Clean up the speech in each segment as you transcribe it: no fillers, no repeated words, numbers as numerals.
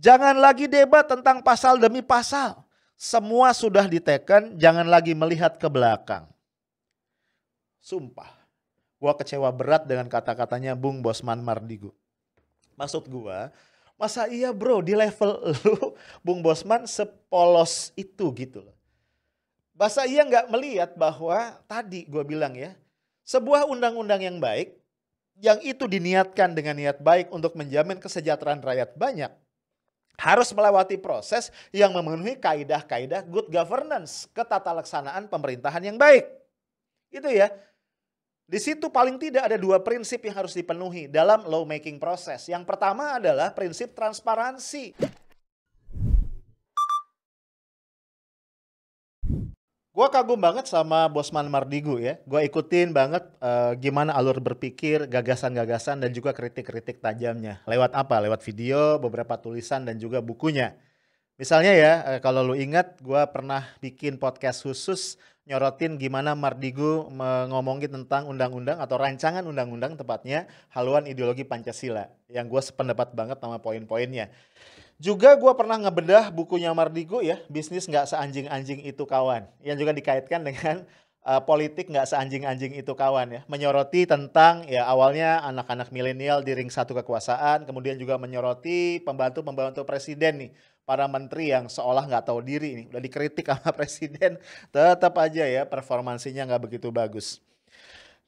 Jangan lagi debat tentang pasal demi pasal. Semua sudah diteken, jangan lagi melihat ke belakang. Sumpah, gua kecewa berat dengan kata-katanya Bung Bosman Mardigu. Maksud gua, masa iya bro di level lu Bung Bosman sepolos itu gitu loh. Masa iya nggak melihat bahwa tadi gua bilang ya, sebuah undang-undang yang baik, yang itu diniatkan dengan niat baik untuk menjamin kesejahteraan rakyat banyak, harus melewati proses yang memenuhi kaidah-kaidah good governance, ketatalaksanaan pemerintahan yang baik. Itu ya. Di situ paling tidak ada dua prinsip yang harus dipenuhi dalam lawmaking proses. Yang pertama adalah prinsip transparansi. Gue kagum banget sama Bosman Mardigu ya. Gue ikutin banget gimana alur berpikir, gagasan-gagasan dan juga kritik-kritik tajamnya. Lewat apa? Lewat video, beberapa tulisan dan juga bukunya. Misalnya ya, kalau lu ingat gue pernah bikin podcast khusus nyorotin gimana Mardigu ngomongin tentang undang-undang atau rancangan undang-undang tepatnya haluan ideologi Pancasila. Yang gue sependapat banget sama poin-poinnya. Juga gue pernah ngebedah bukunya Mardigu ya, bisnis nggak seanjing-anjing itu kawan. Yang juga dikaitkan dengan politik nggak seanjing-anjing itu kawan ya. Menyoroti tentang ya awalnya anak-anak milenial di ring satu kekuasaan, kemudian juga menyoroti pembantu-pembantu presiden nih. Para menteri yang seolah nggak tahu diri nih, udah dikritik sama presiden, tetap aja ya performansinya nggak begitu bagus.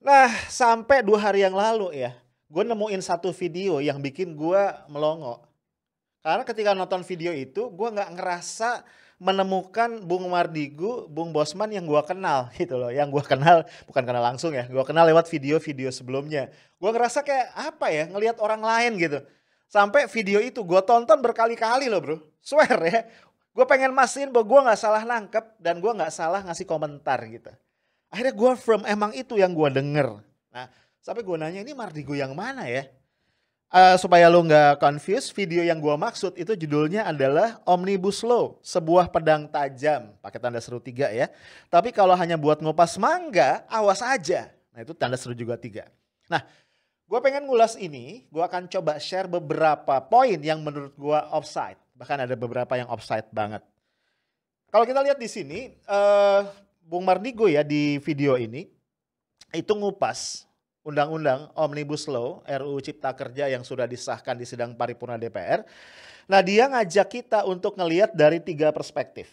Nah sampai 2 hari yang lalu ya, gue nemuin satu video yang bikin gue melongo. Karena ketika nonton video itu, gue nggak ngerasa menemukan Bung Mardigu, Bung Bosman yang gue kenal gitu loh. Yang gue kenal, bukan kenal langsung ya, gue kenal lewat video-video sebelumnya. Gue ngerasa kayak apa ya, ngelihat orang lain gitu. Sampai video itu gue tonton berkali-kali loh bro, swear ya. Gue pengen mastiin bahwa gue gak salah nangkep dan gue gak salah ngasih komentar gitu. Akhirnya gue from emang itu yang gue denger. Nah sampai gue nanya ini Mardigu yang mana ya? Supaya lo nggak confuse, video yang gue maksud itu judulnya adalah Omnibus Law, sebuah pedang tajam, pakai tanda seru 3 ya. Tapi kalau hanya buat ngupas mangga, awas aja. Nah itu tanda seru juga 3. Nah, gue pengen ngulas ini, gue akan coba share beberapa poin yang menurut gue offside. Bahkan ada beberapa yang offside banget. Kalau kita lihat di sini, Bung Mardigu ya di video ini, itu ngupas Undang-Undang Omnibus Law, RUU Cipta Kerja yang sudah disahkan di sidang paripurna DPR. Nah dia ngajak kita untuk ngelihat dari 3 perspektif.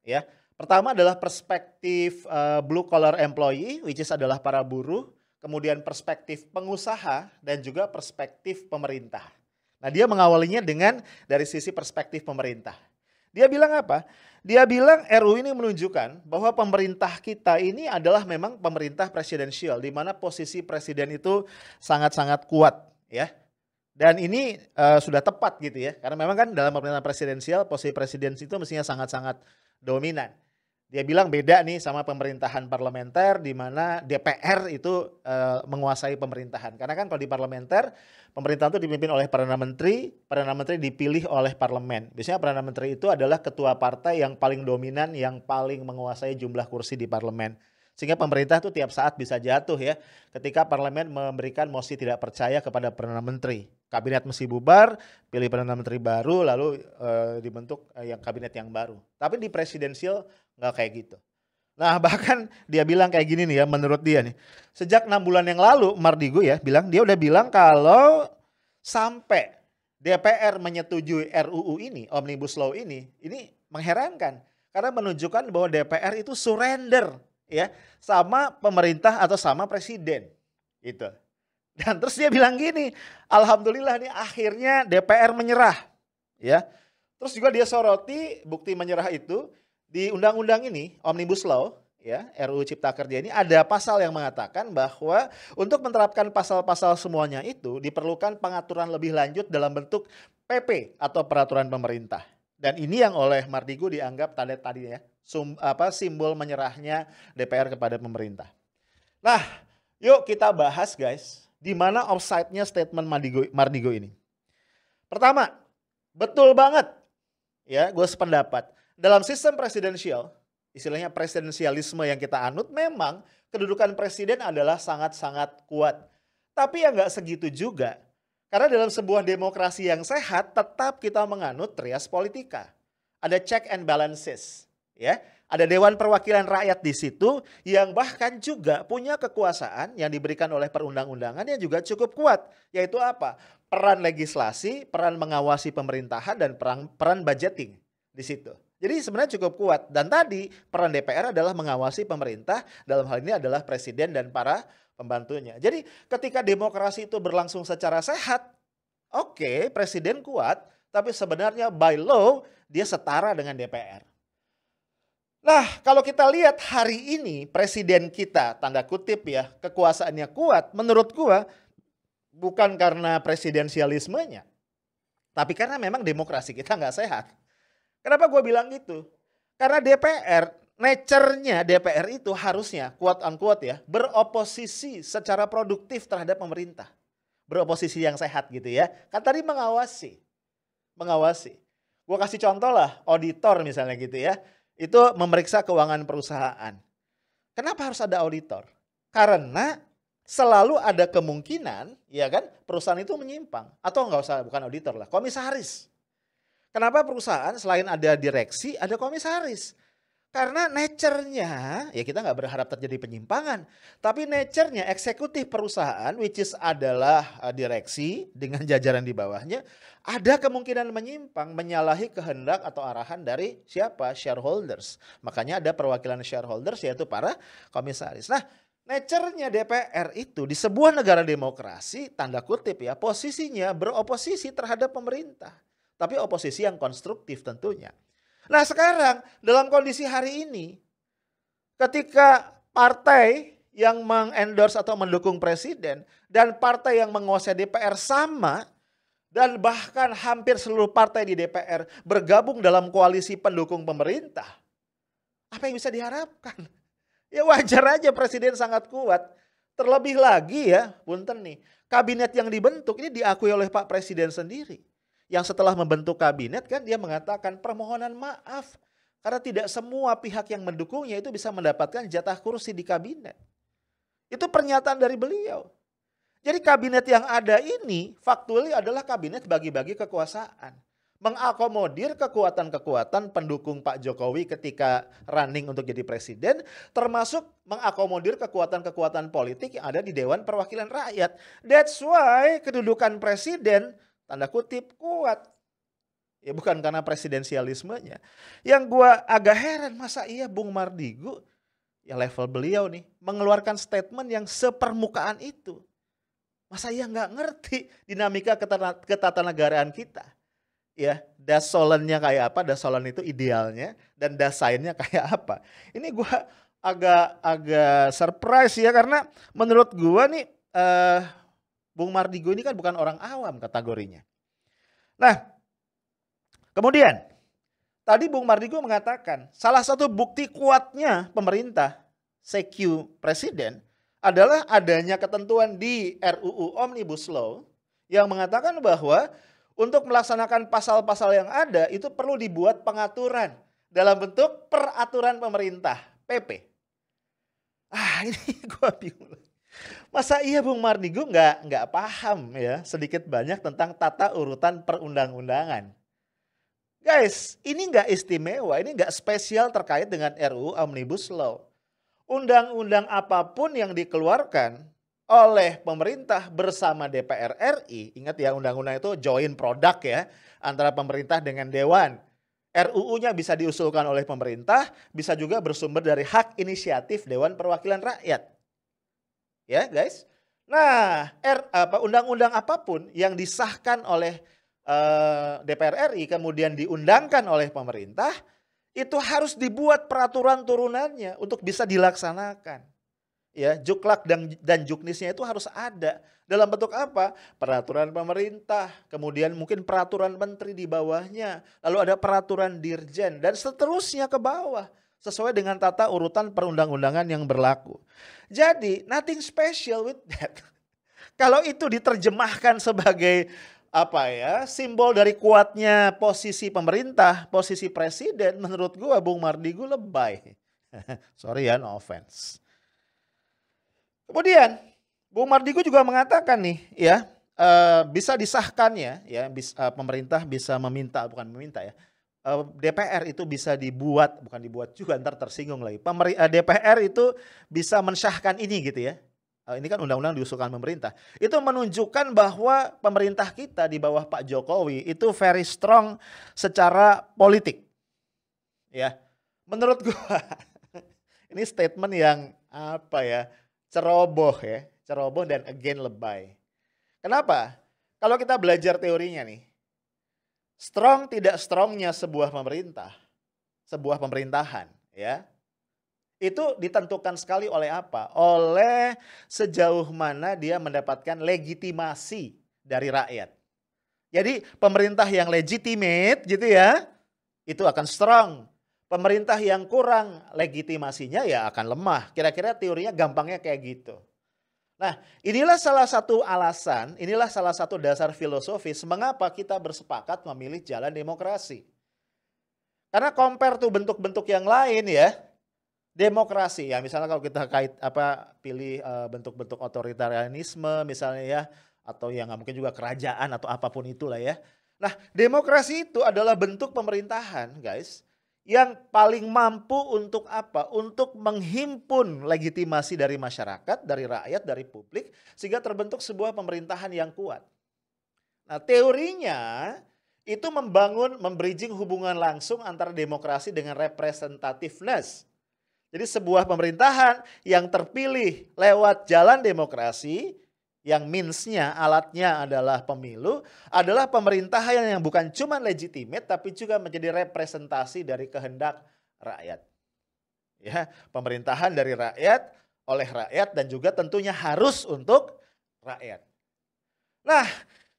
Ya, pertama adalah perspektif blue collar employee, which is adalah para buruh. Kemudian perspektif pengusaha dan juga perspektif pemerintah. Nah dia mengawalinya dengan dari sisi perspektif pemerintah. Dia bilang apa? Dia bilang RU ini menunjukkan bahwa pemerintah kita ini adalah memang pemerintah presidensial, di mana posisi presiden itu sangat-sangat kuat ya. Dan ini sudah tepat gitu ya, karena memang kan dalam pemerintahan presidensial posisi presiden itu mestinya sangat-sangat dominan. Dia bilang beda nih sama pemerintahan parlementer di mana DPR itu menguasai pemerintahan. Karena kan kalau di parlementer, pemerintahan itu dipimpin oleh Perdana Menteri dipilih oleh parlemen. Biasanya Perdana Menteri itu adalah ketua partai yang paling dominan, yang paling menguasai jumlah kursi di parlemen. Sehingga pemerintah itu tiap saat bisa jatuh ya ketika parlemen memberikan mosi tidak percaya kepada Perdana Menteri. Kabinet mesti bubar, pilih Perdana Menteri baru, lalu dibentuk yang kabinet yang baru. Tapi di presidensial nggak kayak gitu. Nah bahkan dia bilang kayak gini nih ya menurut dia nih. Sejak 6 bulan yang lalu Mardigu ya dia udah bilang kalau sampai DPR menyetujui RUU ini, Omnibus Law ini mengherankan. Karena menunjukkan bahwa DPR itu surrender ya sama pemerintah atau sama presiden gitu. Dan terus dia bilang gini, alhamdulillah nih akhirnya DPR menyerah ya. Terus juga dia soroti bukti menyerah itu di undang-undang ini Omnibus Law ya RUU Cipta Kerja ini ada pasal yang mengatakan bahwa untuk menerapkan pasal-pasal semuanya itu diperlukan pengaturan lebih lanjut dalam bentuk PP atau peraturan pemerintah. Dan ini yang oleh Mardigu dianggap tadi ya simbol menyerahnya DPR kepada pemerintah. Nah, yuk kita bahas guys, di mana offside-nya statement Mardigu ini. Pertama, betul banget ya, gue sependapat. Dalam sistem presidensial, istilahnya presidensialisme yang kita anut, memang kedudukan presiden adalah sangat-sangat kuat. Tapi ya nggak segitu juga. Karena dalam sebuah demokrasi yang sehat tetap kita menganut trias politika. Ada check and balances, ya. Ada Dewan Perwakilan Rakyat di situ yang bahkan juga punya kekuasaan yang diberikan oleh perundang-undangan yang juga cukup kuat, yaitu apa? Peran legislasi, peran mengawasi pemerintahan dan peran budgeting di situ. Jadi sebenarnya cukup kuat, dan tadi peran DPR adalah mengawasi pemerintah, dalam hal ini adalah presiden dan para pembantunya. Jadi ketika demokrasi itu berlangsung secara sehat, oke, presiden kuat, tapi sebenarnya by law dia setara dengan DPR. Nah, kalau kita lihat hari ini presiden kita, tanda kutip ya, kekuasaannya kuat, menurut gua bukan karena presidensialismenya, tapi karena memang demokrasi kita nggak sehat. Kenapa gua bilang gitu? Karena DPR, nature-nya DPR itu harusnya, quote unquote ya, beroposisi secara produktif terhadap pemerintah. Beroposisi yang sehat gitu ya. Kan tadi mengawasi. Gua kasih contoh lah, auditor misalnya gitu ya. Itu memeriksa keuangan perusahaan. Kenapa harus ada auditor? Karena selalu ada kemungkinan, ya kan, perusahaan itu menyimpang. Atau nggak usah, bukan auditor lah, komisaris. Kenapa perusahaan selain ada direksi, ada komisaris? Karena nature-nya, ya kita nggak berharap terjadi penyimpangan. Tapi nature-nya eksekutif perusahaan, which is adalah direksi dengan jajaran di bawahnya, ada kemungkinan menyimpang, menyalahi kehendak atau arahan dari siapa? Shareholders. Makanya ada perwakilan shareholders, yaitu para komisaris. Nah, nature-nya DPR itu di sebuah negara demokrasi, tanda kutip ya, posisinya beroposisi terhadap pemerintah. Tapi oposisi yang konstruktif tentunya. Nah sekarang dalam kondisi hari ini, ketika partai yang mengendorse atau mendukung presiden dan partai yang menguasai DPR sama, dan bahkan hampir seluruh partai di DPR bergabung dalam koalisi pendukung pemerintah, apa yang bisa diharapkan? Ya wajar aja presiden sangat kuat. Terlebih lagi ya, punten nih, kabinet yang dibentuk ini diakui oleh Pak Presiden sendiri. Yang setelah membentuk kabinet kan dia mengatakan permohonan maaf karena tidak semua pihak yang mendukungnya itu bisa mendapatkan jatah kursi di kabinet. Itu pernyataan dari beliau. Jadi kabinet yang ada ini faktually adalah kabinet bagi-bagi kekuasaan. Mengakomodir kekuatan-kekuatan pendukung Pak Jokowi ketika running untuk jadi presiden, termasuk mengakomodir kekuatan-kekuatan politik yang ada di Dewan Perwakilan Rakyat. That's why kedudukan presiden tanda kutip kuat. Ya bukan karena presidensialismenya. Yang gua agak heran, masa iya Bung Mardigu, ya level beliau nih, mengeluarkan statement yang sepermukaan itu. Masa iya nggak ngerti dinamika ketatanegaraan kita. Ya, dasolennya kayak apa, dasolen itu idealnya, dan dasainnya kayak apa. Ini gua agak surprise ya, karena menurut gua nih Bung Mardigu ini kan bukan orang awam kategorinya. Nah, kemudian tadi Bung Mardigu mengatakan salah satu bukti kuatnya pemerintah CQ presiden adalah adanya ketentuan di RUU Omnibus Law yang mengatakan bahwa untuk melaksanakan pasal-pasal yang ada itu perlu dibuat pengaturan dalam bentuk peraturan pemerintah, PP. Ini gue bingung. Masa iya Bung Mardigu nggak paham ya sedikit banyak tentang tata urutan perundang-undangan. Guys, ini nggak istimewa, ini nggak spesial terkait dengan RUU Omnibus Law. Undang-undang apapun yang dikeluarkan oleh pemerintah bersama DPR RI, ingat ya undang-undang itu joint product ya antara pemerintah dengan Dewan. RUU-nya bisa diusulkan oleh pemerintah, bisa juga bersumber dari hak inisiatif Dewan Perwakilan Rakyat. Ya guys, nah undang-undang apapun yang disahkan oleh DPR RI kemudian diundangkan oleh pemerintah, itu harus dibuat peraturan turunannya untuk bisa dilaksanakan. Ya, juklak dan juknisnya itu harus ada. Dalam bentuk apa? Peraturan pemerintah, kemudian mungkin peraturan menteri di bawahnya, lalu ada peraturan dirjen dan seterusnya ke bawah. Sesuai dengan tata urutan perundang-undangan yang berlaku. Jadi nothing special with that. Kalau itu diterjemahkan sebagai simbol dari kuatnya posisi pemerintah, posisi presiden, menurut gua Bung Mardigu lebay. Sorry ya, no offense. Kemudian Bung Mardigu juga mengatakan nih ya, bisa disahkannya ya, pemerintah bisa meminta, bukan meminta ya, DPR itu bisa dibuat, bukan dibuat juga ntar tersinggung lagi, DPR itu bisa mensahkan ini gitu ya. Ini kan undang-undang diusulkan pemerintah. Itu menunjukkan bahwa pemerintah kita di bawah Pak Jokowi itu very strong secara politik. Ya, menurut gua ini statement yang apa ya, ceroboh dan again lebay. Kenapa? Kalau kita belajar teorinya nih, strong tidak strongnya sebuah pemerintah, sebuah pemerintahan, ya, itu ditentukan sekali oleh apa? Oleh sejauh mana dia mendapatkan legitimasi dari rakyat. Jadi pemerintah yang legitimate gitu ya, itu akan strong. Pemerintah yang kurang legitimasinya ya akan lemah. Kira-kira teorinya gampangnya kayak gitu. Nah, inilah salah satu alasan, inilah salah satu dasar filosofis mengapa kita bersepakat memilih jalan demokrasi. Karena compare tuh bentuk-bentuk yang lain ya, demokrasi ya, misalnya kalau kita pilih bentuk-bentuk otoritarianisme misalnya ya, atau yang mungkin juga kerajaan atau apapun itulah ya. Nah, demokrasi itu adalah bentuk pemerintahan, guys, yang paling mampu untuk apa? Untuk menghimpun legitimasi dari masyarakat, dari rakyat, dari publik, sehingga terbentuk sebuah pemerintahan yang kuat. Nah, teorinya itu membridging hubungan langsung antara demokrasi dengan representativeness. Jadi sebuah pemerintahan yang terpilih lewat jalan demokrasi, yang means-nya, alatnya adalah pemilu, adalah pemerintahan yang bukan cuma legitimate tapi juga menjadi representasi dari kehendak rakyat. Ya, pemerintahan dari rakyat, oleh rakyat, dan juga tentunya harus untuk rakyat. Nah,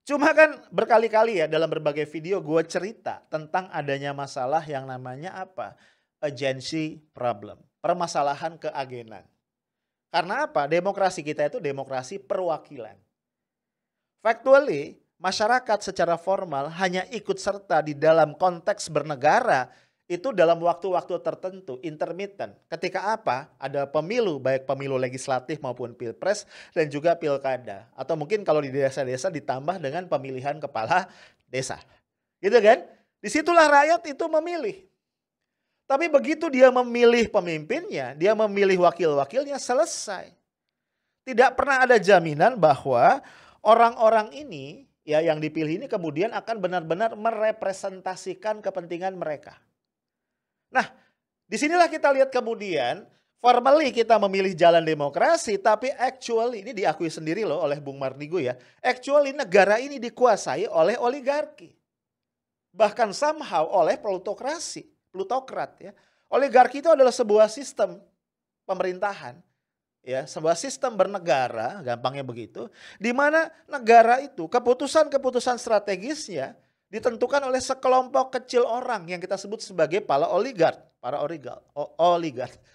cuma kan berkali-kali ya dalam berbagai video gue cerita tentang adanya masalah yang namanya apa? Agency problem, permasalahan keagenan. Karena apa? Demokrasi kita itu demokrasi perwakilan. Factually, masyarakat secara formal hanya ikut serta di dalam konteks bernegara itu dalam waktu-waktu tertentu, intermittent. Ketika apa? Ada pemilu, baik pemilu legislatif maupun pilpres dan juga pilkada. Atau mungkin kalau di desa-desa ditambah dengan pemilihan kepala desa. Gitu kan? Disitulah rakyat itu memilih. Tapi begitu dia memilih pemimpinnya, dia memilih wakil-wakilnya, selesai. Tidak pernah ada jaminan bahwa orang-orang ini ya yang dipilih ini kemudian akan benar-benar merepresentasikan kepentingan mereka. Nah, disinilah kita lihat kemudian formally kita memilih jalan demokrasi, tapi actually ini diakui sendiri loh oleh Bung Mardigu ya. Actually negara ini dikuasai oleh oligarki. Bahkan somehow oleh plutokrasi. Plutokrat ya. Oligarki itu adalah sebuah sistem pemerintahan ya, sebuah sistem bernegara, gampangnya begitu, di mana negara itu keputusan-keputusan strategisnya ditentukan oleh sekelompok kecil orang yang kita sebut sebagai para oligark,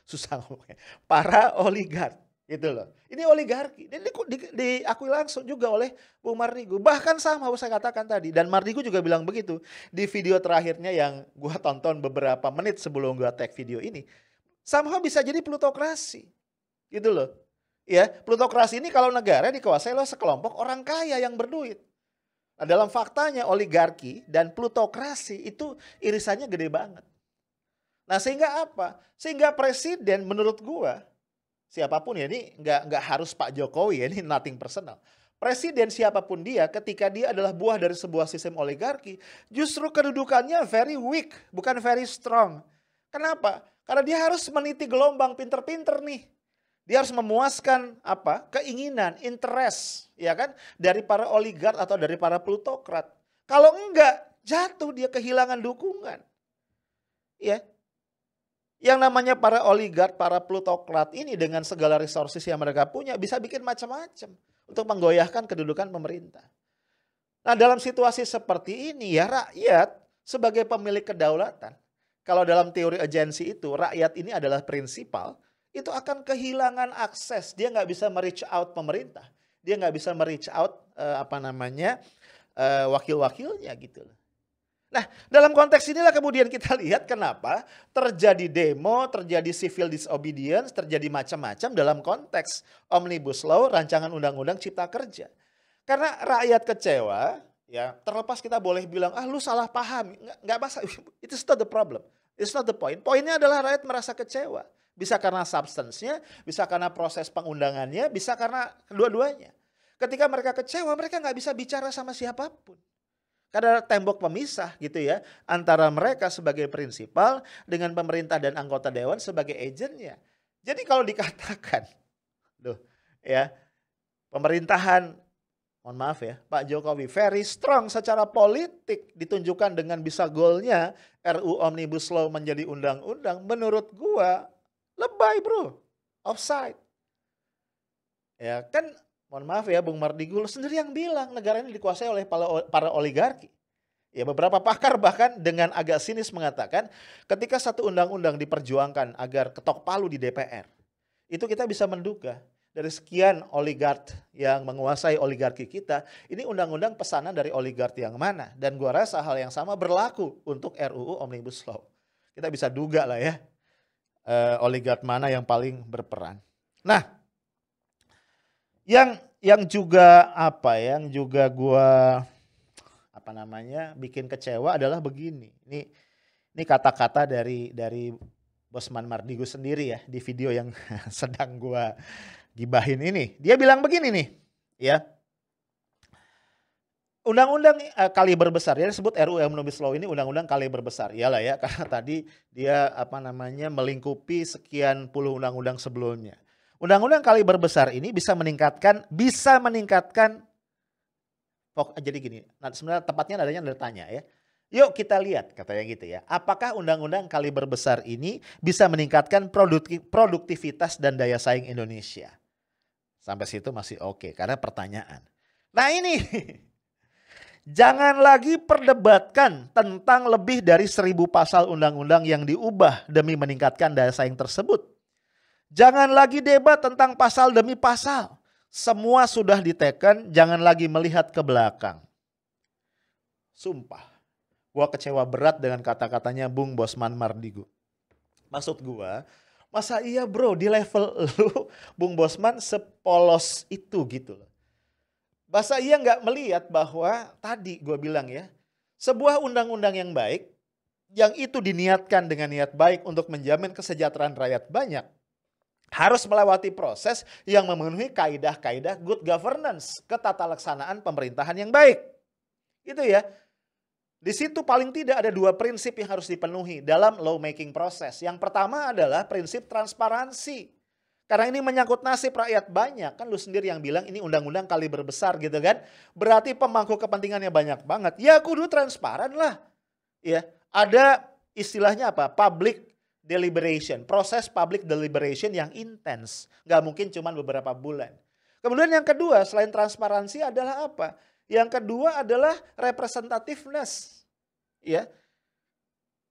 susah ngomongnya, para oligark gitu loh. Ini oligarki, dan diakui langsung juga oleh Bung Mardigu. Bahkan sama saya katakan tadi, dan Mardigu juga bilang begitu di video terakhirnya yang gua tonton beberapa menit sebelum gua tag video ini. Somehow bisa jadi plutokrasi, gitu loh. Ya, plutokrasi ini kalau negara dikuasai oleh sekelompok orang kaya yang berduit. Nah, dalam faktanya oligarki dan plutokrasi itu irisannya gede banget. Nah, sehingga apa? Sehingga presiden menurut gua, siapapun ya, ini nggak harus Pak Jokowi ya, ini nothing personal. Presiden siapapun dia, ketika dia adalah buah dari sebuah sistem oligarki, justru kedudukannya very weak, bukan very strong. Kenapa? Karena dia harus meniti gelombang pinter-pinter nih. Dia harus memuaskan apa? Keinginan, interest, ya kan? Dari para oligark atau dari para plutokrat. Kalau enggak, jatuh dia kehilangan dukungan. Ya. Yang namanya para oligark, para plutokrat ini dengan segala resources yang mereka punya bisa bikin macam-macam untuk menggoyahkan kedudukan pemerintah. Nah, dalam situasi seperti ini ya rakyat sebagai pemilik kedaulatan, kalau dalam teori agensi itu rakyat ini adalah prinsipal, itu akan kehilangan akses. Dia nggak bisa reach out pemerintah, dia nggak bisa reach out wakil-wakilnya gitu loh. Nah, dalam konteks inilah kemudian kita lihat kenapa terjadi demo, terjadi civil disobedience, terjadi macam-macam dalam konteks Omnibus Law, rancangan undang-undang cipta kerja. Karena rakyat kecewa, ya terlepas kita boleh bilang, ah lu salah paham, nggak masalah, itu not the problem, it's not the point. Poinnya adalah rakyat merasa kecewa. Bisa karena substance-nya, bisa karena proses pengundangannya, bisa karena kedua-duanya. Ketika mereka kecewa, mereka nggak bisa bicara sama siapapun. Karena ada tembok pemisah gitu ya, antara mereka sebagai prinsipal dengan pemerintah dan anggota dewan sebagai agentnya. Jadi kalau dikatakan, ya pemerintahan, mohon maaf ya, Pak Jokowi very strong secara politik ditunjukkan dengan bisa golnya RUU Omnibus Law menjadi undang-undang, menurut gua lebay bro, offside. Ya kan, mohon maaf ya Bung Mardigul sendiri yang bilang negara ini dikuasai oleh para oligarki. Ya beberapa pakar bahkan dengan agak sinis mengatakan ketika satu undang-undang diperjuangkan agar ketok palu di DPR, itu kita bisa menduga dari sekian oligark yang menguasai oligarki kita, ini undang-undang pesanan dari oligark yang mana. Dan gua rasa hal yang sama berlaku untuk RUU Omnibus Law. Kita bisa duga lah ya, oligark mana yang paling berperan. Nah, yang juga gua bikin kecewa adalah begini. Ini kata-kata dari Bosman Mardigu sendiri ya di video yang sedang gua gibahin ini. Dia bilang begini nih, ya. Undang-undang kaliber besar, dia disebut RUU Omnibus Law ini undang-undang kaliber besar. Iyalah ya, karena tadi dia melingkupi sekian puluh undang-undang sebelumnya. Undang-undang kaliber besar ini bisa meningkatkan jadi gini, sebenarnya tepatnya adanya ada tanya ya. Yuk kita lihat katanya gitu ya. Apakah undang-undang kaliber besar ini bisa meningkatkan produktivitas dan daya saing Indonesia? Sampai situ masih oke karena pertanyaan. Nah ini, jangan lagi perdebatkan tentang lebih dari 1000 pasal undang-undang yang diubah demi meningkatkan daya saing tersebut. Jangan lagi debat tentang pasal demi pasal. Semua sudah diteken, jangan lagi melihat ke belakang. Sumpah, gua kecewa berat dengan kata-katanya Bung Bosman Mardigu. Maksud gua, masa iya bro di level lu Bung Bosman sepolos itu gitu loh. Masa iya nggak melihat bahwa tadi gua bilang ya, sebuah undang-undang yang baik, yang itu diniatkan dengan niat baik untuk menjamin kesejahteraan rakyat banyak, harus melewati proses yang memenuhi kaidah-kaidah good governance, ketatalaksanaan pemerintahan yang baik. Itu ya. Di situ paling tidak ada 2 prinsip yang harus dipenuhi dalam law making proses. Yang pertama adalah prinsip transparansi. Karena ini menyangkut nasib rakyat banyak. Kan lu sendiri yang bilang ini undang-undang kaliber besar gitu kan. Berarti pemangku kepentingannya banyak banget. Ya kudu transparan lah. Ya, ada istilahnya apa? Public deliberation, proses public deliberation yang intens. Nggak mungkin cuma beberapa bulan. Kemudian yang kedua selain transparansi adalah apa? Yang kedua adalah representativeness. Ya,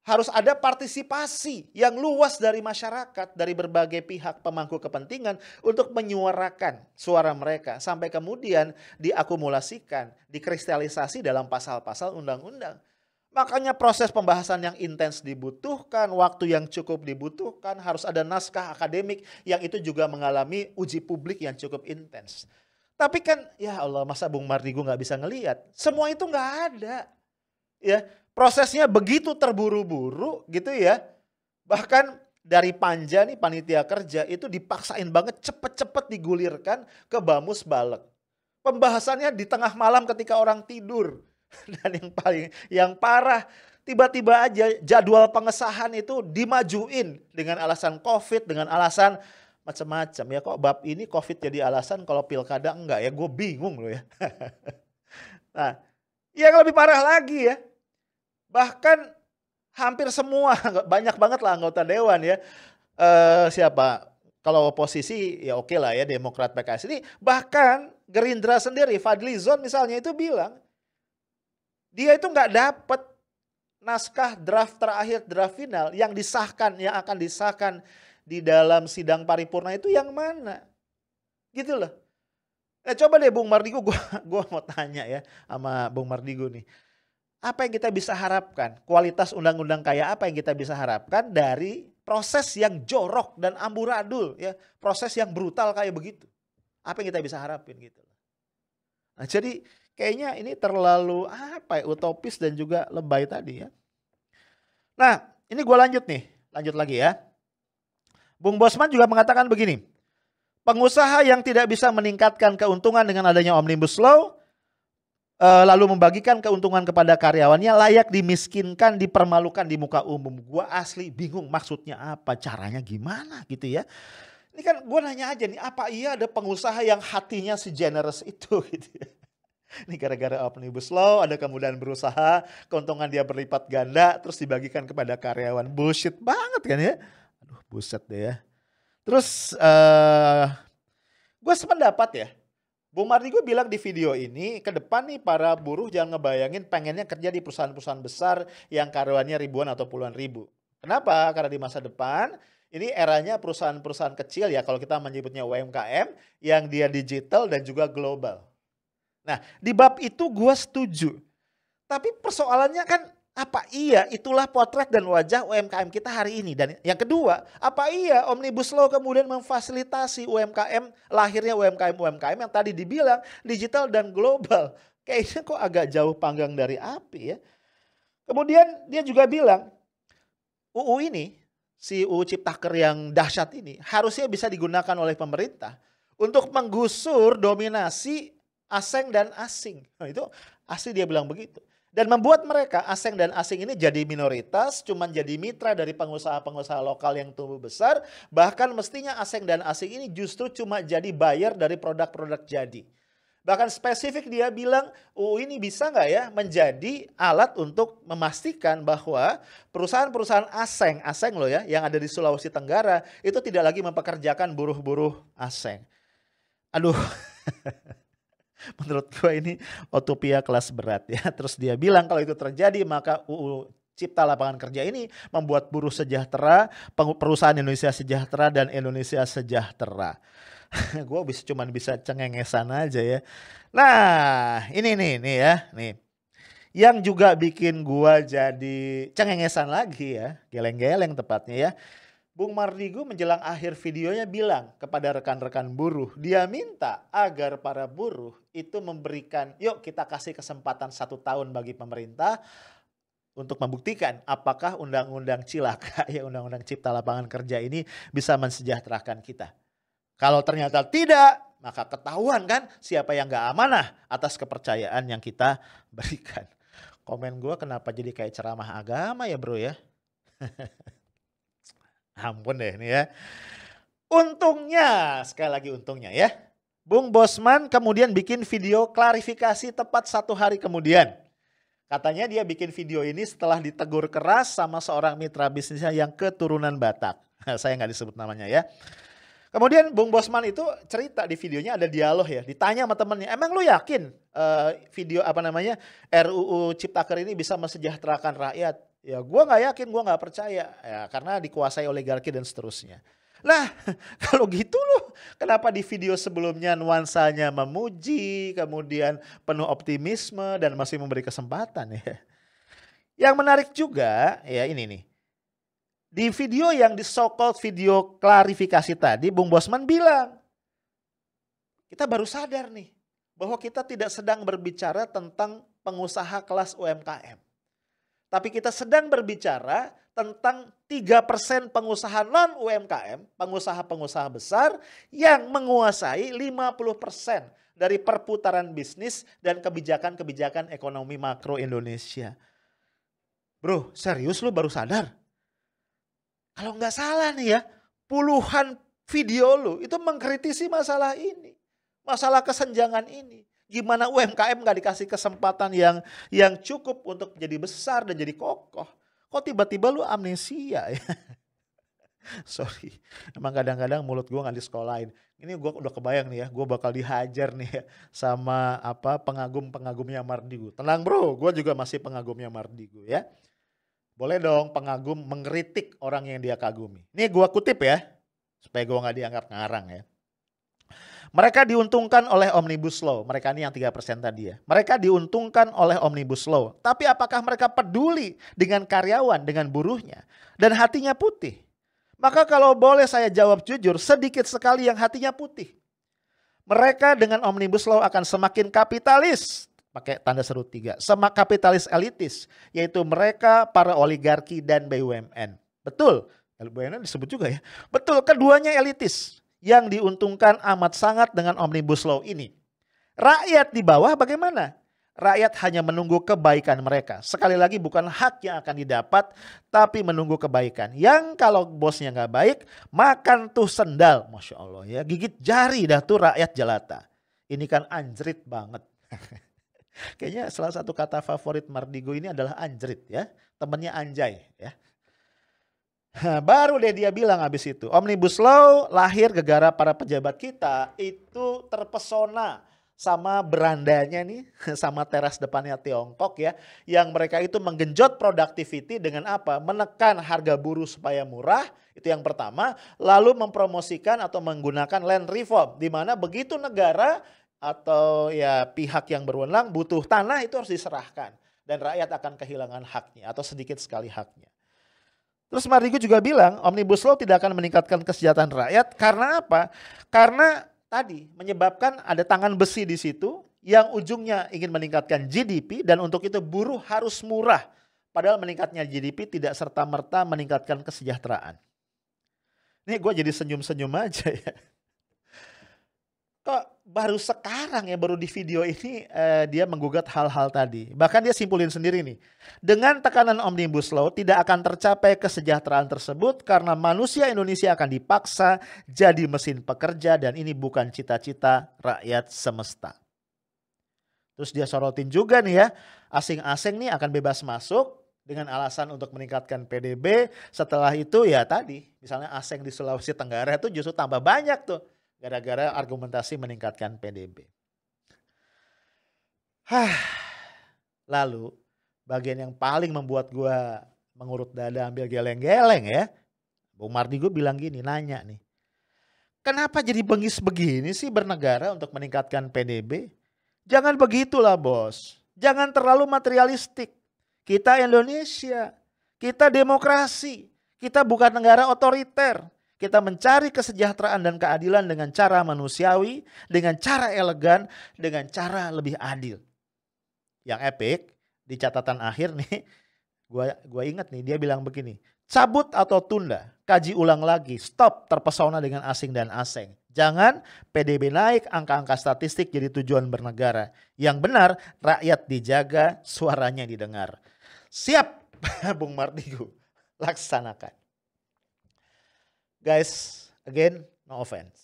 harus ada partisipasi yang luas dari masyarakat, dari berbagai pihak pemangku kepentingan untuk menyuarakan suara mereka. Sampai kemudian diakumulasikan, dikristalisasi dalam pasal-pasal undang-undang. Makanya proses pembahasan yang intens dibutuhkan, waktu yang cukup dibutuhkan, harus ada naskah akademik yang itu juga mengalami uji publik yang cukup intens. Tapi kan ya Allah masa Bung Mardigu nggak bisa ngelihat, semua itu nggak ada. Ya, prosesnya begitu terburu-buru gitu ya. Bahkan dari Panja nih panitia kerja itu dipaksain banget cepet-cepet digulirkan ke Bamus Balek. Pembahasannya di tengah malam ketika orang tidur. Dan yang parah, tiba-tiba aja jadwal pengesahan itu dimajuin dengan alasan COVID, dengan alasan macam-macam. Ya kok bab ini COVID jadi alasan kalau pilkada enggak ya, gue bingung loh ya. Nah, yang lebih parah lagi ya, bahkan hampir semua, banyak banget lah anggota dewan ya, siapa? Kalau oposisi ya oke lah ya, Demokrat, PKS ini, bahkan Gerindra sendiri, Fadli Zon misalnya itu bilang, dia itu nggak dapat naskah draft terakhir, draft final yang disahkan, yang akan disahkan di dalam sidang paripurna itu yang mana? Gitu loh. Coba deh Bung Mardigu, gua mau tanya ya sama Bung Mardigu nih. Apa yang kita bisa harapkan? Kualitas undang-undang kayak apa yang kita bisa harapkan dari proses yang jorok dan amburadul ya, proses yang brutal kayak begitu. Apa yang kita bisa harapin gitu. Nah, jadi kayaknya ini terlalu utopis dan juga lebay tadi ya. Nah, ini gue lanjut lagi ya. Bung Bosman juga mengatakan begini, pengusaha yang tidak bisa meningkatkan keuntungan dengan adanya Omnibus Law, lalu membagikan keuntungan kepada karyawannya, layak dimiskinkan, dipermalukan di muka umum. Gue asli bingung maksudnya apa, caranya gimana gitu ya. Ini kan gue nanya aja nih, apa iya ada pengusaha yang hatinya segenerous itu gitu ya. Ini gara-gara Omnibus Law ada kemudahan berusaha, keuntungan dia berlipat ganda, terus dibagikan kepada karyawan. Bullshit banget kan ya. Aduh buset deh ya. Terus gue sependapat ya. Bung Mardigu bilang di video ini, ke depan nih para buruh jangan ngebayangin pengennya kerja di perusahaan-perusahaan besar yang karyawannya ribuan atau puluhan ribu. Kenapa? Karena di masa depan ini eranya perusahaan-perusahaan kecil ya, kalau kita menyebutnya UMKM, yang dia digital dan juga global. Nah, di bab itu gue setuju. Tapi persoalannya kan, apa iya itulah potret dan wajah UMKM kita hari ini? Dan yang kedua, apa iya Omnibus Law kemudian memfasilitasi UMKM, lahirnya UMKM yang tadi dibilang digital dan global? Kayaknya kok agak jauh panggang dari api ya. Kemudian dia juga bilang, UU ini, si UU Ciptaker yang dahsyat ini, harusnya bisa digunakan oleh pemerintah untuk menggusur dominasi asing dan asing. Nah, itu asli dia bilang begitu. Dan membuat mereka asing dan asing ini jadi minoritas, cuman jadi mitra dari pengusaha-pengusaha lokal yang tumbuh besar. Bahkan mestinya asing dan asing ini justru cuma jadi buyer dari produk-produk jadi. Bahkan spesifik dia bilang UU ini bisa nggak ya menjadi alat untuk memastikan bahwa perusahaan-perusahaan asing loh ya yang ada di Sulawesi Tenggara itu tidak lagi mempekerjakan buruh-buruh asing. Aduh. Menurut gue ini utopia kelas berat ya. Terus dia bilang kalau itu terjadi maka UU Cipta Lapangan Kerja ini membuat buruh sejahtera, perusahaan Indonesia sejahtera dan Indonesia sejahtera. Gue cuma bisa cengengesan aja ya. Nah ini ya. Nih. Yang juga bikin gue jadi cengengesan lagi ya. Geleng-geleng tepatnya ya. Bung Mardigu menjelang akhir videonya bilang kepada rekan-rekan buruh, dia minta agar para buruh itu memberikan, yuk kita kasih kesempatan 1 tahun bagi pemerintah untuk membuktikan apakah undang-undang Cilaka, ya undang-undang Cipta Lapangan Kerja ini bisa mensejahterakan kita. Kalau ternyata tidak, maka ketahuan kan siapa yang gak amanah atas kepercayaan yang kita berikan. Komen gue kenapa jadi kayak ceramah agama ya bro ya. Ampun deh ini ya. Untungnya, sekali lagi untungnya ya. Bung Bosman kemudian bikin video klarifikasi tepat 1 hari kemudian. Katanya dia bikin video ini setelah ditegur keras sama seorang mitra bisnisnya yang keturunan Batak. Saya nggak disebut namanya ya. Kemudian Bung Bosman itu cerita di videonya ada dialog ya. Ditanya sama temennya, emang lu yakin RUU Ciptaker ini bisa mesejahterakan rakyat? Ya gue gak yakin, gue gak percaya ya karena dikuasai oligarki dan seterusnya. Nah kalau gitu loh kenapa di video sebelumnya nuansanya memuji, kemudian penuh optimisme dan masih memberi kesempatan ya. Yang menarik juga ya ini nih. Di video yang di so-called video klarifikasi tadi Bung Bosman bilang, kita baru sadar nih bahwa kita tidak sedang berbicara tentang pengusaha kelas UMKM. Tapi kita sedang berbicara tentang 3% pengusaha non-UMKM, pengusaha-pengusaha besar yang menguasai 50% dari perputaran bisnis dan kebijakan-kebijakan ekonomi makro Indonesia. Bro, serius lu baru sadar? Kalau nggak salah nih ya, puluhan video lu itu mengkritisi masalah ini. Masalah kesenjangan ini. Gimana UMKM nggak dikasih kesempatan yang cukup untuk jadi besar dan jadi kokoh. Kok tiba-tiba lu amnesia ya? Sorry, emang kadang-kadang mulut gue nggak disekolahin. Ini gue udah kebayang nih ya, gue bakal dihajar nih ya sama pengagum-pengagumnya Mardigu. Tenang bro, gue juga masih pengagumnya Mardigu ya. Boleh dong pengagum mengkritik orang yang dia kagumi. Ini gue kutip ya, supaya gue nggak dianggap ngarang ya. Mereka diuntungkan oleh Omnibus Law. Mereka ini yang 3% tadi ya. Mereka diuntungkan oleh Omnibus Law. Tapi apakah mereka peduli dengan karyawan, dengan buruhnya? Dan hatinya putih? Maka kalau boleh saya jawab jujur, sedikit sekali yang hatinya putih. Mereka dengan Omnibus Law akan semakin kapitalis, pakai tanda seru 3, kapitalis elitis, yaitu mereka para oligarki dan BUMN. Betul, BUMN disebut juga ya. Betul, keduanya elitis yang diuntungkan amat sangat dengan Omnibus Law ini. Rakyat di bawah bagaimana? Rakyat hanya menunggu kebaikan mereka. Sekali lagi bukan hak yang akan didapat, tapi menunggu kebaikan. Yang kalau bosnya nggak baik, makan tuh sendal. Masya Allah ya, gigit jari dah tuh rakyat jelata. Ini kan anjrit banget. Kayaknya salah satu kata favorit Mardigo ini adalah anjrit ya. Temennya anjay ya. Baru deh dia bilang habis itu, Omnibus Law lahir gara-gara para pejabat kita itu terpesona sama berandanya nih, sama teras depannya Tiongkok ya, yang mereka itu menggenjot productivity dengan apa? Menekan harga buruh supaya murah, itu yang pertama, lalu mempromosikan atau menggunakan land reform, di mana begitu negara atau ya pihak yang berwenang butuh tanah itu harus diserahkan, dan rakyat akan kehilangan haknya atau sedikit sekali haknya. Terus Mardigo juga bilang Omnibus Law tidak akan meningkatkan kesejahteraan rakyat karena apa? Karena tadi menyebabkan ada tangan besi di situ yang ujungnya ingin meningkatkan GDP dan untuk itu buruh harus murah. Padahal meningkatnya GDP tidak serta-merta meningkatkan kesejahteraan. Ini gue jadi senyum-senyum aja ya. Kok baru sekarang ya, baru di video ini dia menggugat hal-hal tadi. Bahkan dia simpulin sendiri nih. Dengan tekanan Omnibus Law tidak akan tercapai kesejahteraan tersebut karena manusia Indonesia akan dipaksa jadi mesin pekerja dan ini bukan cita-cita rakyat semesta. Terus dia sorotin juga nih ya, asing-asing nih akan bebas masuk dengan alasan untuk meningkatkan PDB. Setelah itu ya tadi, misalnya asing di Sulawesi Tenggara itu justru tambah banyak tuh. Gara-gara argumentasi meningkatkan PDB. Lalu bagian yang paling membuat gue mengurut dada ambil geleng-geleng ya. Bung Mardigo bilang gini, nanya nih. Kenapa jadi bengis begini sih bernegara untuk meningkatkan PDB? Jangan begitulah bos. Jangan terlalu materialistik. Kita Indonesia. Kita demokrasi. Kita bukan negara otoriter. Kita mencari kesejahteraan dan keadilan dengan cara manusiawi, dengan cara elegan, dengan cara lebih adil. Yang epic di catatan akhir nih, gua ingat nih dia bilang begini, cabut atau tunda, kaji ulang lagi, stop terpesona dengan asing dan asing. Jangan PDB naik, angka-angka statistik jadi tujuan bernegara. Yang benar, rakyat dijaga, suaranya didengar. Siap, Bung Mardigo, laksanakan. Guys, again, no offense.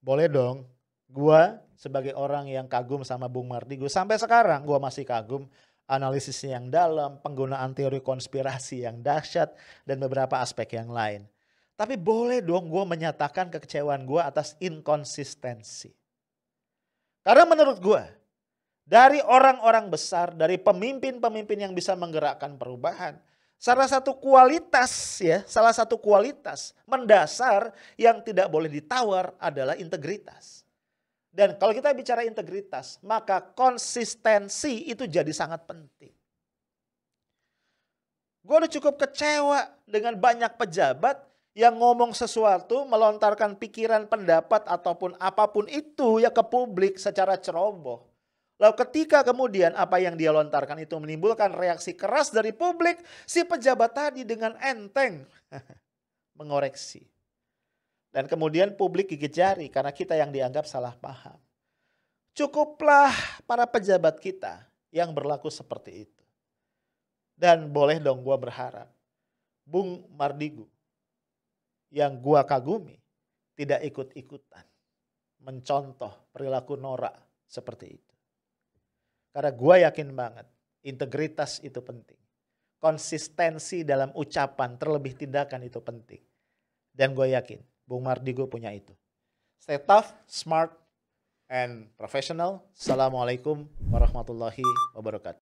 Boleh dong, gua sebagai orang yang kagum sama Bung Mardigo, sampai sekarang gua masih kagum analisisnya yang dalam, penggunaan teori konspirasi yang dahsyat, dan beberapa aspek yang lain. Tapi boleh dong gua menyatakan kekecewaan gua atas inkonsistensi. Karena menurut gua, dari orang-orang besar, dari pemimpin-pemimpin yang bisa menggerakkan perubahan, salah satu kualitas mendasar yang tidak boleh ditawar adalah integritas. Dan kalau kita bicara integritas, maka konsistensi itu jadi sangat penting. Gue udah cukup kecewa dengan banyak pejabat yang ngomong sesuatu, melontarkan pikiran, pendapat ataupun apapun itu ya ke publik secara ceroboh. Lalu ketika kemudian apa yang dia lontarkan itu menimbulkan reaksi keras dari publik, si pejabat tadi dengan enteng mengoreksi. Dan kemudian publik gigit jari karena kita yang dianggap salah paham. Cukuplah para pejabat kita yang berlaku seperti itu. Dan boleh dong gue berharap Bung Mardigo yang gue kagumi tidak ikut-ikutan mencontoh perilaku norak seperti itu. Karena gue yakin banget integritas itu penting. Konsistensi dalam ucapan terlebih tindakan itu penting. Dan gue yakin Bung Mardigo punya itu. Stay tough, smart, and professional. Assalamualaikum warahmatullahi wabarakatuh.